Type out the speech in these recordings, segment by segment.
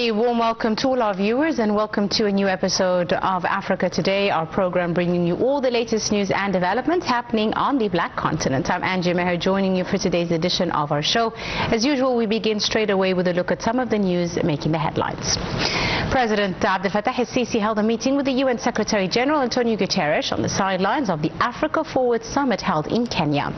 very warm welcome to all our viewers and welcome to a new episode of Africa Today, our program bringing you all the latest news and developments happening on the Black Continent. I'm Angie Meher joining you for today's edition of our show. As usual, we begin straight away with a look at some of the news making the headlines. President Abdel Fattah el-Sisi held a meeting with the UN Secretary General Antonio Guterres on the sidelines of the Africa Forward Summit held in Kenya.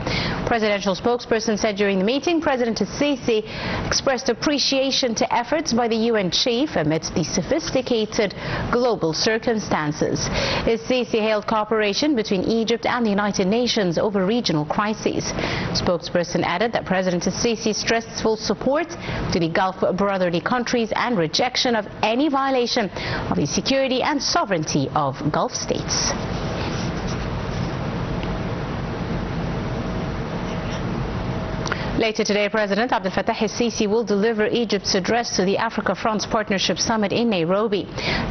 Presidential spokesperson said during the meeting, President el-Sisi expressed appreciation to efforts by the UN chief amidst the sophisticated global circumstances. El-Sisi hailed cooperation between Egypt and the United Nations over regional crises. Spokesperson added that President el-Sisi stressed full support to the Gulf brotherly countries and rejection of any violation of the security and sovereignty of Gulf states. Later today, President Abdel Fattah el-Sisi will deliver Egypt's address to the Africa-France Partnership Summit in Nairobi.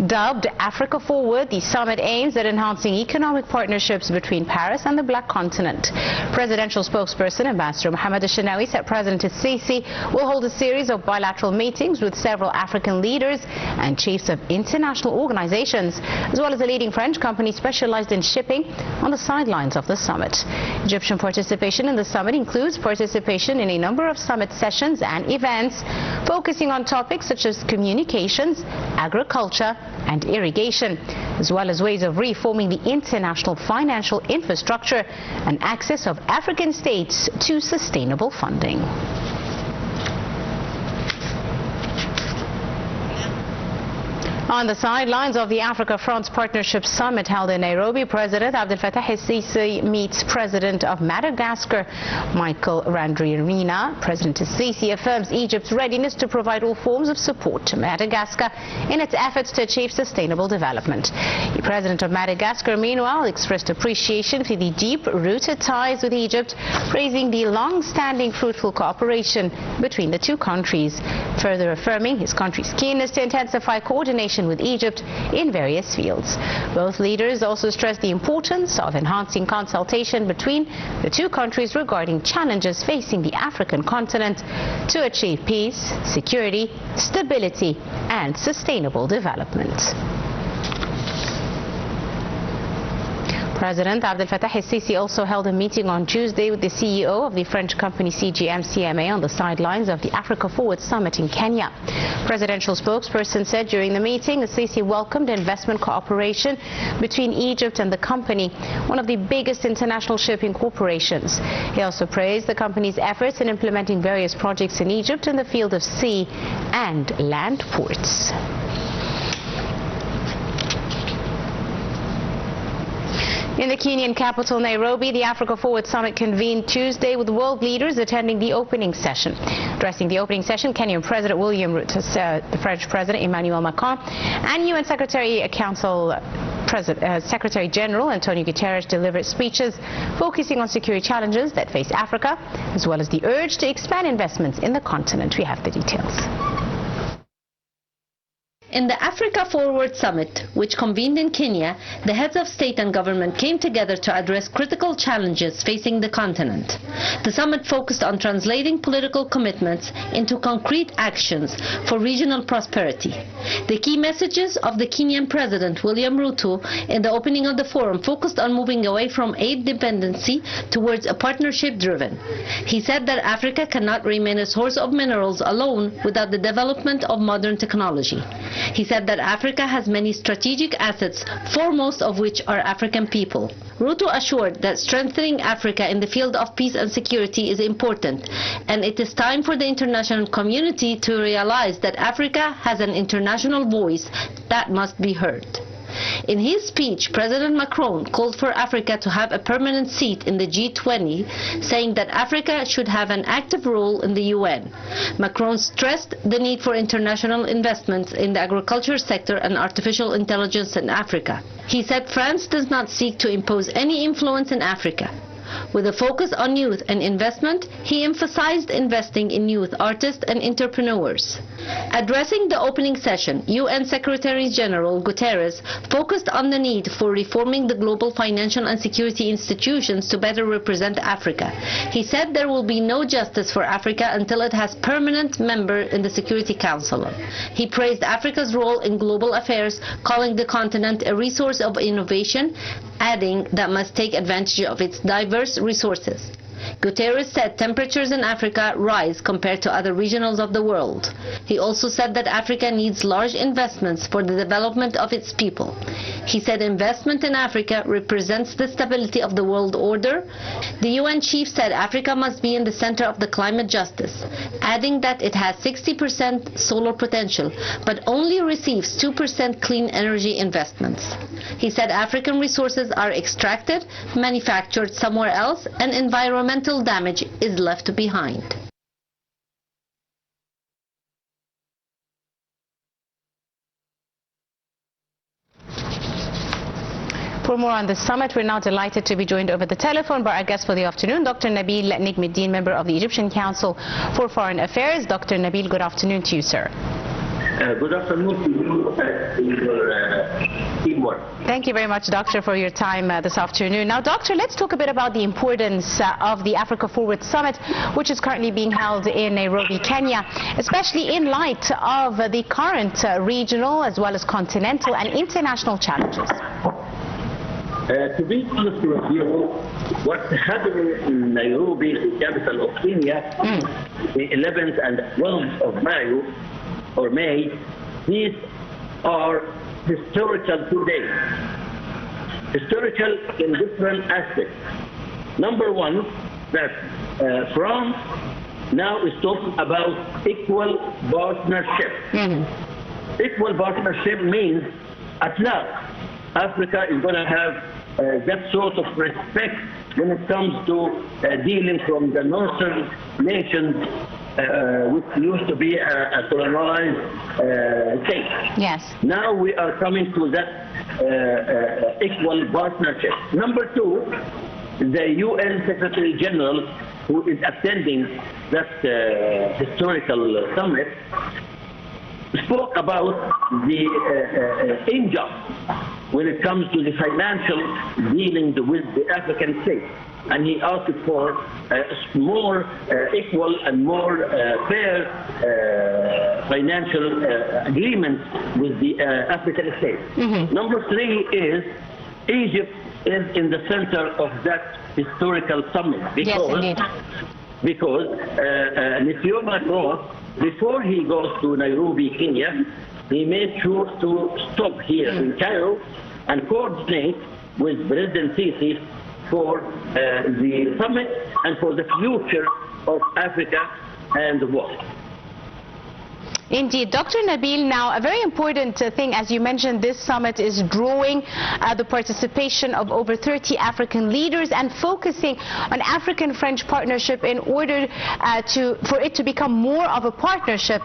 Dubbed Africa Forward, the summit aims at enhancing economic partnerships between Paris and the Black Continent. Presidential spokesperson Ambassador Mohamed El-Shenawi said President el-Sisi will hold a series of bilateral meetings with several African leaders and chiefs of international organizations, as well as a leading French company specialized in shipping on the sidelines of the summit. Egyptian participation in the summit includes participation in a number of summit sessions and events focusing on topics such as communications, agriculture and irrigation, as well as ways of reforming the international financial infrastructure and access of African states to sustainable funding. On the sidelines of the Africa-France Partnership Summit held in Nairobi, President Abdel Fattah el-Sisi meets President of Madagascar, Michael Randrianirina. President el-Sisi affirms Egypt's readiness to provide all forms of support to Madagascar in its efforts to achieve sustainable development. The President of Madagascar, meanwhile, expressed appreciation for the deep-rooted ties with Egypt, praising the long-standing fruitful cooperation between the two countries, further affirming his country's keenness to intensify coordination with Egypt in various fields. Both leaders also stressed the importance of enhancing consultation between the two countries regarding challenges facing the African continent to achieve peace, security, stability and sustainable development. President Abdel Fattah el-Sisi also held a meeting on Tuesday with the CEO of the French company CMA on the sidelines of the Africa Forward Summit in Kenya. Presidential spokesperson said during the meeting, el-Sisi welcomed investment cooperation between Egypt and the company, one of the biggest international shipping corporations. He also praised the company's efforts in implementing various projects in Egypt in the field of sea and land ports. In the Kenyan capital, Nairobi, the Africa Forward Summit convened Tuesday with world leaders attending the opening session. Addressing the opening session, Kenyan President William Ruto, the French President Emmanuel Macron, and UN Secretary General Antonio Guterres delivered speeches focusing on security challenges that face Africa, as well as the urge to expand investments in the continent. We have the details. In the Africa Forward Summit, which convened in Kenya, the heads of state and government came together to address critical challenges facing the continent. The summit focused on translating political commitments into concrete actions for regional prosperity. The key messages of the Kenyan President William Ruto in the opening of the forum focused on moving away from aid dependency towards a partnership driven. He said that Africa cannot remain a source of minerals alone without the development of modern technology. He said that Africa has many strategic assets, foremost of which are African people. Ruto assured that strengthening Africa in the field of peace and security is important, and it is time for the international community to realize that Africa has an international voice that must be heard. In his speech, President Macron called for Africa to have a permanent seat in the G20, saying that Africa should have an active role in the UN. Macron stressed the need for international investments in the agriculture sector and artificial intelligence in Africa. He said France does not seek to impose any influence in Africa. With a focus on youth and investment, he emphasized investing in youth artists and entrepreneurs. Addressing the opening session, UN Secretary General Guterres focused on the need for reforming the global financial and security institutions to better represent Africa. He said there will be no justice for Africa until it has permanent member in the Security Council. He praised Africa's role in global affairs, calling the continent a resource of innovation, adding that must take advantage of its diverse resources. Guterres said temperatures in Africa rise compared to other regions of the world. He also said that Africa needs large investments for the development of its people. He said investment in Africa represents the stability of the world order. The UN chief said Africa must be in the center of the climate justice, adding that it has 60% solar potential, but only receives 2% clean energy investments. He said African resources are extracted, manufactured somewhere else, and environmental damage is left behind. For more on the summit, we're now delighted to be joined over the telephone by our guest for the afternoon, Dr. Nabil Negm, member of the Egyptian Council for Foreign Affairs. Dr. Nabil, good afternoon to you, sir. Good afternoon to you and your teamwork. Thank you very much, Doctor, for your time this afternoon. Now, Doctor, let's talk a bit about the importance of the Africa Forward Summit, which is currently being held in Nairobi, Kenya, especially in light of the current regional as well as continental and international challenges. To be honest with you, what's happening in Nairobi, the capital of Kenya, the 11th and 12th of May, these are historical today. Historical in different aspects. Number one, that France now is talking about equal partnership. Equal partnership means at last Africa is going to have that sort of respect when it comes to dealing from the northern nations, which used to be a colonized state. Yes. Now we are coming to that equal partnership. Number two, the UN Secretary General, who is attending that historical summit, spoke about the injustice when it comes to the financial dealing with the African states. And he asked for more equal and more fair financial agreements with the African states. Number three is Egypt is in the center of that historical summit because Monsieur Macron, before he goes to Nairobi, Kenya, he made sure to stop here in Cairo and coordinate with President Sisi for the summit and for the future of Africa and the world. Indeed. Dr. Nabil, now a very important thing, as you mentioned, this summit is drawing the participation of over 30 African leaders and focusing on African-French partnership in order for it to become more of a partnership,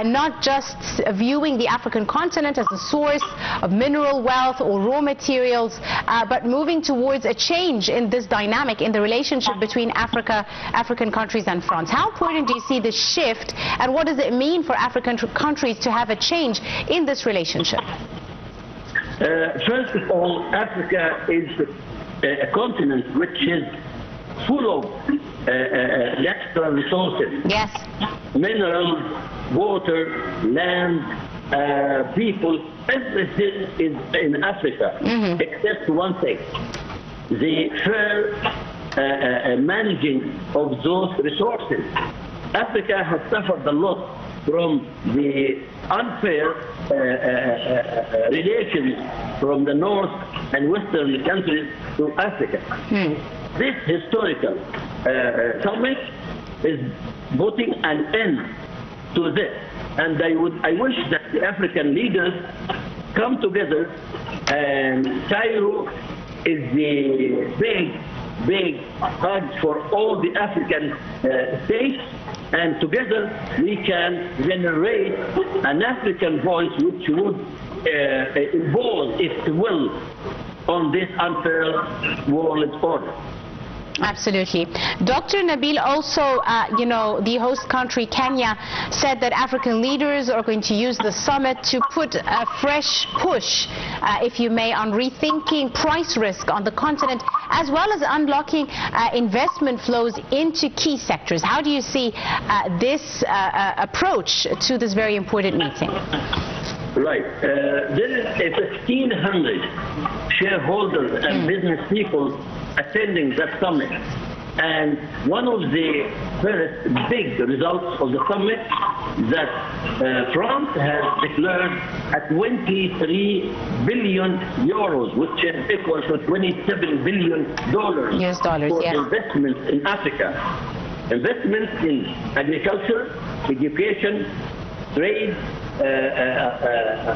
not just viewing the African continent as a source of mineral wealth or raw materials, but moving towards a change in this dynamic in the relationship between African countries and France. How important do you see this shift, and what does it mean for African countries to have a change in this relationship? First of all, Africa is a continent which is full of natural resources. Yes. Minerals, water, land, people, everything is in Africa, except one thing: the fair managing of those resources. Africa has suffered a lot from the unfair relations from the north and western countries to Africa. This historical summit is putting an end to this, and I wish that the African leaders come together, and Cairo is the big hub for all the African states, and together we can generate an African voice which would impose its will on this unfair world order. Absolutely. Dr. Nabil, also, the host country, Kenya, said that African leaders are going to use the summit to put a fresh push, if you may, on rethinking price risk on the continent, as well as unlocking investment flows into key sectors. How do you see this approach to this very important meeting? Right. There is 1,500 shareholders and business people attending that summit. And one of the first big results of the summit that France has declared at 23 billion euros, which is equal to $27 billion US dollars, for yeah. investments in Africa. Investments in agriculture, education, trade,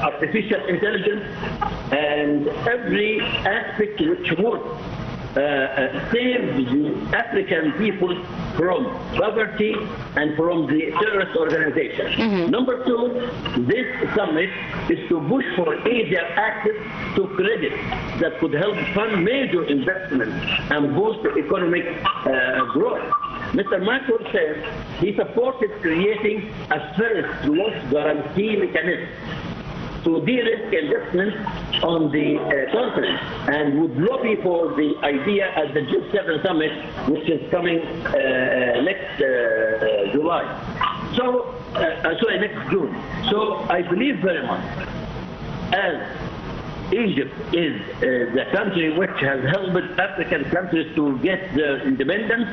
artificial intelligence, and every aspect which would save the African people from poverty and from the terrorist organization. Number two, this summit is to push for easier access to credit that could help fund major investments and boost economic growth. Mr. Macron said he supported creating a first loss guarantee mechanism to de-risk investments on the continent, and would lobby for the idea at the G7 summit, which is coming next July. So, sorry, next June. So I believe very much, as Egypt is the country which has helped African countries to get their independence,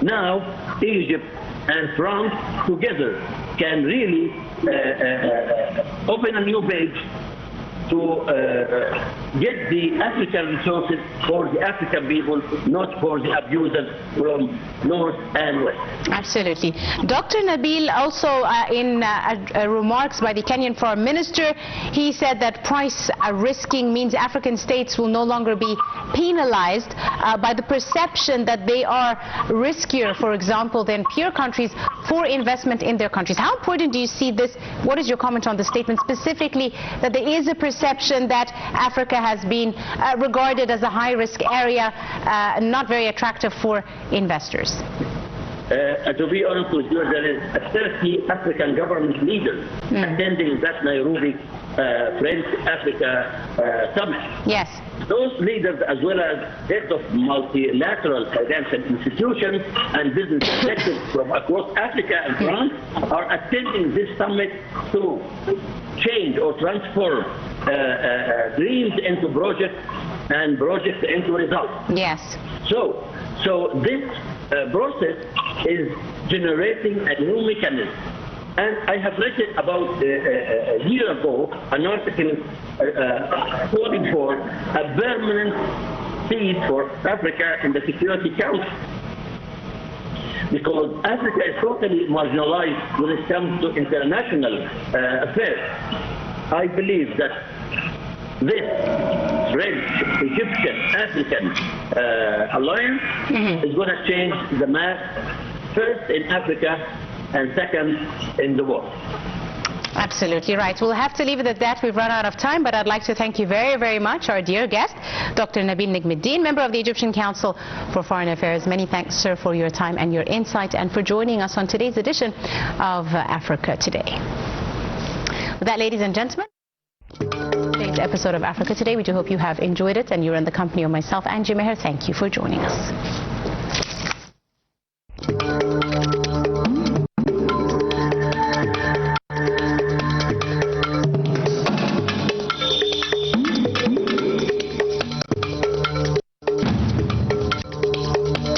now Egypt and France together can really open a new page to get the African resources for the African people, not for the abusers from north and west. Absolutely. Dr. Nabil, also in remarks by the Kenyan Foreign Minister, he said that price risking means African states will no longer be penalized by the perception that they are riskier, for example, than peer countries for investment in their countries. How important do you see this? What is your comment on the statement specifically that there is a perception that Africa has been regarded as a high-risk area, not very attractive for investors? To be honest with you, there is 30 African government leaders attending that Nairobi French-Africa summit. Yes. Those leaders, as well as heads of multilateral financial institutions and business executives from across Africa and France, are attending this summit to change or transform dreams into projects and projects into results. Yes. So this process is generating a new mechanism. And I have written about a year ago an article calling for a permanent seat for Africa in the Security Council, because Africa is totally marginalized when it comes to international affairs. I believe that this French, Egyptian, African alliance is going to change the map, first in Africa and second in the world. Absolutely right. We'll have to leave it at that. We've run out of time, but I'd like to thank you very, very much, our dear guest, Dr. Nabil Negm, member of the Egyptian Council for Foreign Affairs. Many thanks, sir, for your time and your insight, and for joining us on today's edition of Africa Today. With that, ladies and gentlemen, today's episode of Africa Today, we do hope you have enjoyed it, and you're in the company of myself, Angie Meher. Thank you for joining us.